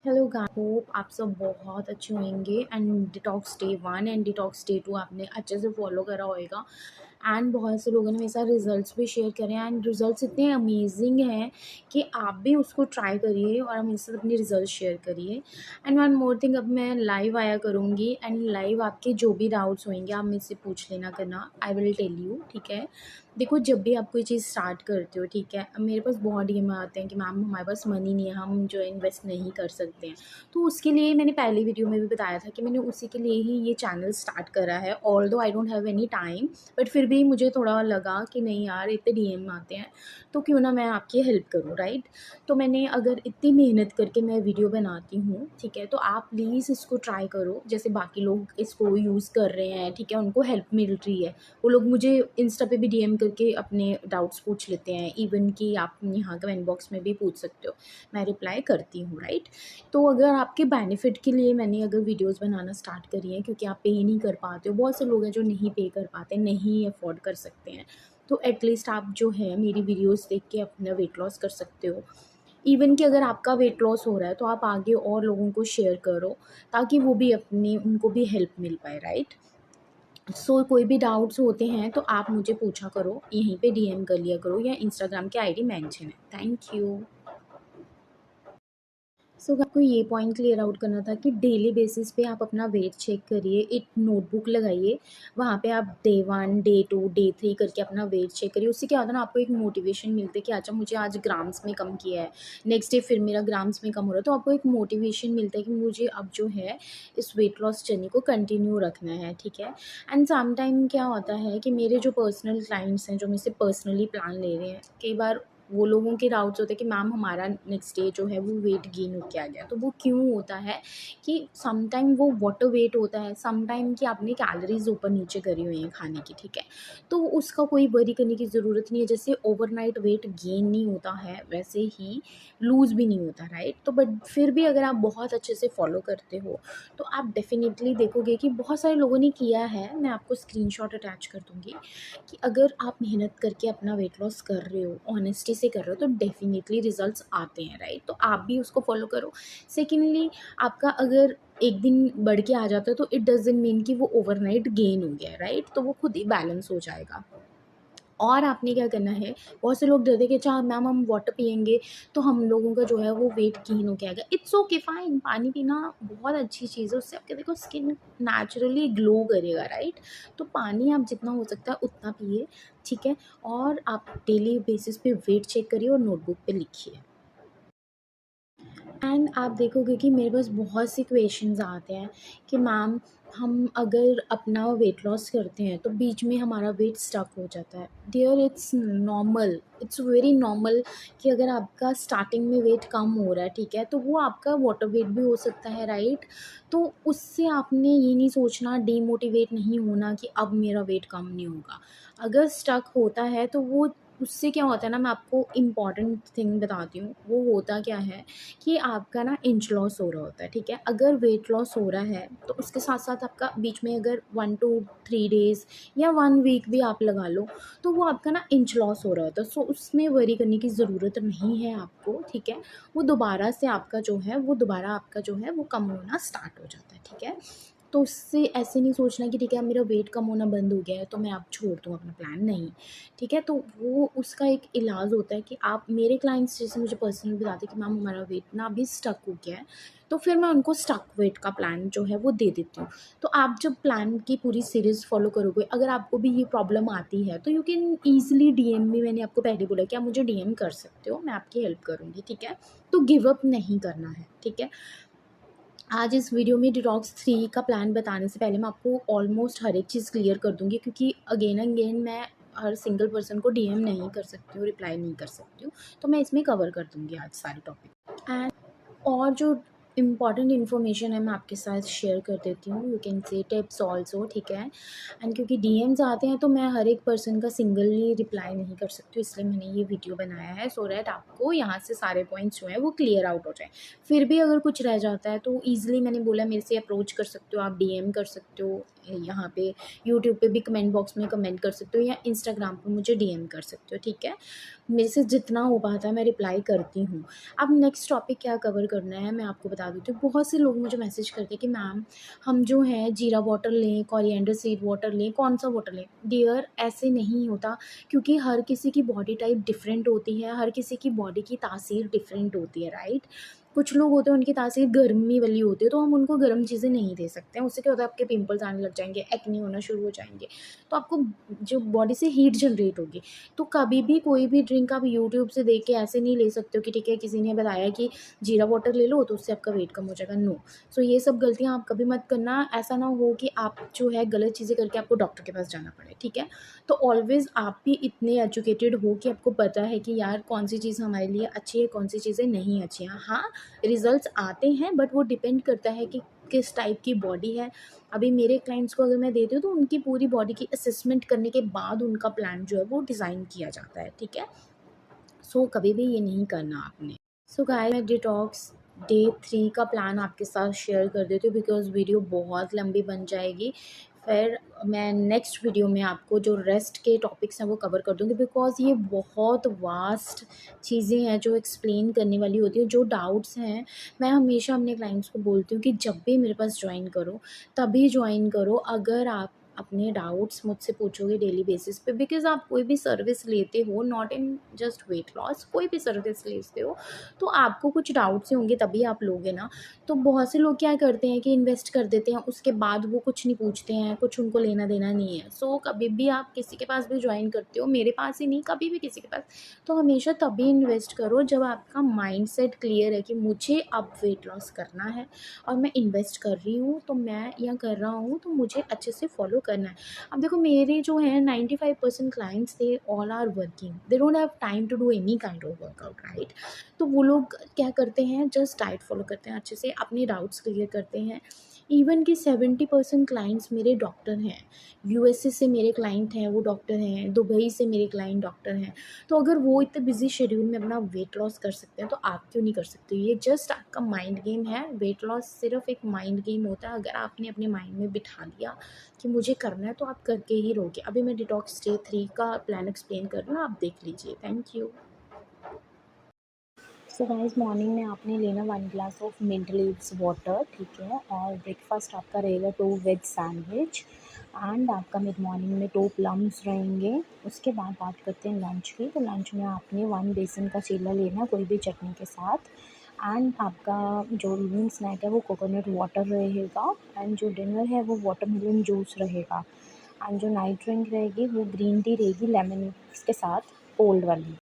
Hello guys, hope आप सब बहुत अच्छे होंगे and detox day 1 and detox day 2 आपने अच्छे से फॉलो करा होएगा। एंड बहुत से लोगों ने मेरे साथ रिजल्ट्स भी शेयर करे हैं एंड रिजल्ट्स इतने अमेजिंग हैं कि आप भी उसको ट्राई करिए और आप मेरे साथ अपने रिजल्ट शेयर करिए। एंड वन मोर थिंग, अब मैं लाइव आया करूँगी एंड लाइव आपके जो भी डाउट्स होंगे आप मुझसे पूछ लेना करना, आई विल टेल यू। ठीक है, देखो जब भी आप कोई चीज़ स्टार्ट करते हो, ठीक है, अब मेरे पास बहुत डीएम आते हैं कि मैम हमारे पास मनी नहीं है, हम जो है इन्वेस्ट नहीं कर सकते हैं। तो उसके लिए मैंने पहली वीडियो में भी बताया था कि मैंने उसी के लिए ही ये चैनल स्टार्ट करा है। Although I don't have any time, but फिर भी मुझे थोड़ा लगा कि नहीं यार, इतने डीएम आते हैं तो क्यों ना मैं आपकी हेल्प करूँ, राइट। तो मैंने अगर इतनी मेहनत करके मैं वीडियो बनाती हूँ, ठीक है, तो आप प्लीज़ इसको ट्राई करो जैसे बाकी लोग इसको यूज़ कर रहे हैं, ठीक है, उनको हेल्प मिल रही है। वो लोग मुझे इंस्टा पे भी डीएम करके अपने डाउट्स पूछ लेते हैं, इवन कि आप यहाँ कमेंट बॉक्स में भी पूछ सकते हो, मैं रिप्लाई करती हूँ, राइट। तो अगर आपके बेनिफिट के लिए मैंने अगर वीडियोस बनाना स्टार्ट करी है, क्योंकि आप पे नहीं कर पाते हो, बहुत से लोग हैं जो नहीं पे कर पाते, नहीं अफोर्ड कर सकते हैं, तो एटलीस्ट आप जो है मेरी वीडियोस देख के अपना वेट लॉस कर सकते हो। इवन कि अगर आपका वेट लॉस हो रहा है तो आप आगे और लोगों को शेयर करो ताकि वो भी अपने उनको भी हेल्प मिल पाए, राइट। कोई भी डाउट्स होते हैं तो आप मुझे पूछा करो, यहीं पे डीएम कर लिया करो या इंस्टाग्राम के आईडी मेंशन है। Thank you. आपको ये पॉइंट क्लियर आउट करना था कि डेली बेसिस पे आप अपना वेट चेक करिए, एक नोटबुक लगाइए, वहाँ पे आप डे 1 डे 2 डे 3 करके अपना वेट चेक करिए। उससे क्या होता है ना, आपको एक मोटिवेशन मिलता है कि अच्छा मुझे आज ग्राम्स में कम किया है, नेक्स्ट डे फिर मेरा ग्राम्स में कम हो रहा है, तो आपको एक मोटिवेशन मिलता है कि मुझे अब जो है इस वेट लॉस जर्नी को कंटिन्यू रखना है, ठीक है। एंड सम टाइम क्या होता है कि मेरे जो पर्सनल क्लाइंट्स हैं जो मुझसे पर्सनली प्लान ले रहे हैं, कई बार वो लोगों के डाउट्स होते हैं कि मैम हमारा नेक्स्ट डे जो है वो वेट गेन होके आ गया। तो वो क्यों होता है कि सम टाइम वो वाटर वेट होता है, सम टाइम कि आपने कैलोरीज ऊपर नीचे करी हुई हैं खाने की, ठीक है। तो उसका कोई वरी करने की ज़रूरत नहीं है। जैसे ओवरनाइट वेट गेन नहीं होता है वैसे ही लूज़ भी नहीं होता, राइट। तो बट फिर भी अगर आप बहुत अच्छे से फॉलो करते हो तो आप डेफिनेटली देखोगे कि बहुत सारे लोगों ने किया है। मैं आपको स्क्रीनशॉट अटैच कर दूँगी कि अगर आप मेहनत करके अपना वेट लॉस कर रहे हो, ऑनेस्टी से कर रहे हो, तो डेफ़िनेटली रिज़ल्ट्स आते हैं, राइट? तो आप भी उसको फ़ॉलो करो। सेकेंडली, आपका अगर एक दिन बढ़ के आ जाता है तो इट डज़न्ट मीन कि वो ओवरनाइट गेन हो गया है, राइट? तो वो खुद ही बैलेंस हो जाएगा। और आपने क्या करना है, बहुत से लोग डरते हैं कि अच्छा मैम हम वाटर पिएँगे तो हम लोगों का जो है वो वेट गेन हो के आएगा। इट्स ओके, फाइन, पानी पीना बहुत अच्छी चीज़ है, उससे आपके देखो स्किन नेचुरली ग्लो करेगा, राइट। तो पानी आप जितना हो सकता है उतना पिए, ठीक है। और आप डेली बेसिस पे वेट चेक करिए और नोटबुक पे लिखिए। एंड आप देखोगे कि मेरे पास बहुत सी क्वेश्चंस आते हैं कि मैम हम अगर अपना वेट लॉस करते हैं तो बीच में हमारा वेट स्टक हो जाता है। Dear, it's normal, it's very normal कि अगर आपका स्टार्टिंग में वेट कम हो रहा है, ठीक है, तो वो आपका वाटर वेट भी हो सकता है, राइट। तो उससे आपने ये नहीं सोचना, डीमोटिवेट नहीं होना कि अब मेरा वेट कम नहीं होगा। अगर स्टक होता है तो वो उससे क्या होता है ना, मैं आपको इम्पॉर्टेंट थिंग बताती हूँ, वो होता क्या है कि आपका ना इंच लॉस हो रहा होता है, ठीक है। अगर वेट लॉस हो रहा है तो उसके साथ-साथ आपका बीच में अगर 1 टू 3 डेज़ या 1 वीक भी आप लगा लो, तो वो आपका ना इंच लॉस हो रहा होता है। उसमें वरी करने की ज़रूरत नहीं है आपको, ठीक है। वो दोबारा से आपका जो है वो दोबारा आपका जो है वो कम होना स्टार्ट हो जाता है, ठीक है। तो उससे ऐसे नहीं सोचना कि ठीक है अब मेरा वेट कम होना बंद हो गया है तो मैं अब छोड़ दूँ अपना प्लान, नहीं, ठीक है। तो वो उसका एक इलाज होता है कि आप मेरे क्लाइंट्स जैसे मुझे पर्सनली बताते हैं कि मैम हमारा वेट ना अभी स्टक हो गया है, तो फिर मैं उनको स्टक वेट का प्लान जो है वो दे देती हूँ। तो आप जब प्लान की पूरी सीरीज़ फॉलो करोगे, अगर आपको भी ये प्रॉब्लम आती है तो you can easily DM me. मैंने आपको पहले बोला कि आप मुझे डीएम कर सकते हो, मैं आपकी हेल्प करूँगी, ठीक है। तो गिव अप नहीं करना है, ठीक है। आज इस वीडियो में डिटॉक्स 3 का प्लान बताने से पहले मैं आपको ऑलमोस्ट हर एक चीज़ क्लियर कर दूँगी, क्योंकि अगेन एंड अगेन मैं हर सिंगल पर्सन को डीएम नहीं कर सकती हूँ, रिप्लाई नहीं कर सकती हूँ। तो मैं इसमें कवर कर दूँगी आज सारे टॉपिक। एंड और जो इम्पॉर्टेंट इन्फॉर्मेशन है मैं आपके साथ शेयर कर देती हूँ, you can say tips also, ठीक है। एंड क्योंकि डीएम्स आते हैं तो मैं हर एक पर्सन का सिंगली रिप्लाई नहीं कर सकती हूँ, इसलिए मैंने ये वीडियो बनाया है सो दैट आपको यहाँ से सारे पॉइंट्स जो हैं वो क्लियर आउट हो जाए। फिर भी अगर कुछ रह जाता है तो ईज़िली मैंने बोला मेरे से अप्रोच कर सकते हो, आप डीएम कर सकते हो, यहाँ पे यूट्यूब पे भी कमेंट बॉक्स में कमेंट कर सकते हो या इंस्टाग्राम पे मुझे डीएम कर सकते हो, ठीक है? मेरे से जितना हो पाता है मैं रिप्लाई करती हूँ। अब नेक्स्ट टॉपिक क्या कवर करना है मैं आपको बता देती हूँ। बहुत से लोग मुझे मैसेज करते हैं कि मैम हम जो है जीरा वाटर लें, कोरिएंडर सीड वाटर लें, कौन-सा वाटर लें? डियर ऐसे नहीं होता, क्योंकि हर किसी की बॉडी टाइप डिफरेंट होती है, हर किसी की बॉडी की तासीर डिफरेंट होती है, राइट? कुछ लोग होते हैं उनकी तासीर गर्मी वाली होती है, तो हम उनको गर्म चीज़ें नहीं दे सकते हैं। उससे क्या होता है, आपके पिंपल्स आने लग जाएँगे, एक्ने होना शुरू हो जाएँगे। तो आपको जो बॉडी से हीट जनरेट होगी। तो कभी भी कोई भी ड्रिंक आप यूट्यूब से देख के ऐसे नहीं ले सकते हो कि ठीक है किसी ने बताया कि जीरा वाटर ले लो तो उससे आपका वेट कम हो जाएगा, नो। सो ये सब गलतियाँ आप कभी मत करना। ऐसा ना हो कि आप जो है गलत चीज़ें करके आपको डॉक्टर के पास जाना पड़े, ठीक है? तो ऑलवेज़ आप भी इतने एजुकेटेड हो कि आपको पता है कि यार कौन सी चीज़ हमारे लिए अच्छी है, कौन सी चीज़ें नहीं अच्छी हैं। हाँ, रिज़ल्ट्स आते हैं बट वो डिपेंड करता है कि किस टाइप की बॉडी है। अभी मेरे क्लाइंट्स को अगर मैं देती हूँ तो उनकी पूरी बॉडी की असेसमेंट करने के बाद उनका प्लान जो है वो डिज़ाइन किया जाता है, ठीक है? सो कभी भी ये नहीं करना आपने। सो गाइस मैं डिटॉक्स डे 3 का प्लान आपके साथ शेयर कर देती हूँ बिकॉज़ वीडियो बहुत लंबी बन जाएगी। फिर मैं नेक्स्ट वीडियो में आपको जो रेस्ट के टॉपिक्स हैं वो कवर कर दूँगी बिकॉज़ ये बहुत वास्ट चीज़ें हैं जो एक्सप्लेन करने वाली होती हैं। जो डाउट्स हैं मैं हमेशा अपने क्लाइंट्स को बोलती हूँ कि जब भी मेरे पास जॉइन करो, तभी जॉइन करो अगर आप अपने डाउट्स मुझसे पूछोगे डेली बेसिस पे, बिकॉज़ आप कोई भी सर्विस लेते हो, not in just weight loss, कोई भी सर्विस लेते हो तो आपको कुछ डाउट्स होंगे तभी आप लोगे ना। तो बहुत से लोग क्या करते हैं कि इन्वेस्ट कर देते हैं, उसके बाद वो कुछ नहीं पूछते हैं, कुछ उनको लेना देना नहीं है। सो कभी भी आप किसी के पास भी ज्वाइन करते हो, मेरे पास ही नहीं कभी भी किसी के पास, तो हमेशा तभी इन्वेस्ट करो जब आपका माइंड सेट क्लियर है कि मुझे अब वेट लॉस करना है और मैं इन्वेस्ट कर रही हूँ तो मैं या कर रहा हूँ तो मुझे अच्छे से फॉलो करना है। अब देखो मेरे जो हैं 95% clients they all are working, they don't have time to do any kind of workout, right? तो वो लोग क्या करते हैं, जस्ट डाइट फॉलो करते हैं, अच्छे से अपने डाउट्स क्लियर करते हैं। इवन कि 70% क्लाइंट्स मेरे डॉक्टर हैं, यूएसए से मेरे क्लाइंट हैं वो डॉक्टर हैं, दुबई से मेरे क्लाइंट डॉक्टर हैं। तो अगर वो इतने बिजी शेड्यूल में अपना वेट लॉस कर सकते हैं तो आप क्यों नहीं कर सकते? ये जस्ट आपका माइंड गेम है। वेट लॉस सिर्फ एक माइंड गेम होता है। अगर आपने अपने माइंड में बिठा लिया कि मुझे करना है तो आप करके ही रहोगे। अभी मैं डिटॉक्स डे 3 का प्लान एक्सप्लेन कर रही हूँ, आप देख लीजिए। Thank you. So guys morning में आपने लेना 1 glass of mint leaves water, ठीक है? और ब्रेकफास्ट आपका रहेगा 2 वेज सैंडविच एंड आपका मिड मॉर्निंग में 2 प्लम्स रहेंगे। उसके बाद बात करते हैं लंच की। तो लंच में आपने 1 बेसन का चीला लेना कोई भी चटनी के साथ एंड आपका जो इवनिंग स्नैक है वो कोकोनट वाटर रहेगा एंड जो डिनर है वो वाटरमेलन जूस रहेगा एंड जो नाइट ड्रिंक रहेगी वो ग्रीन टी रहेगी लेमन के साथ, कोल्ड वाली।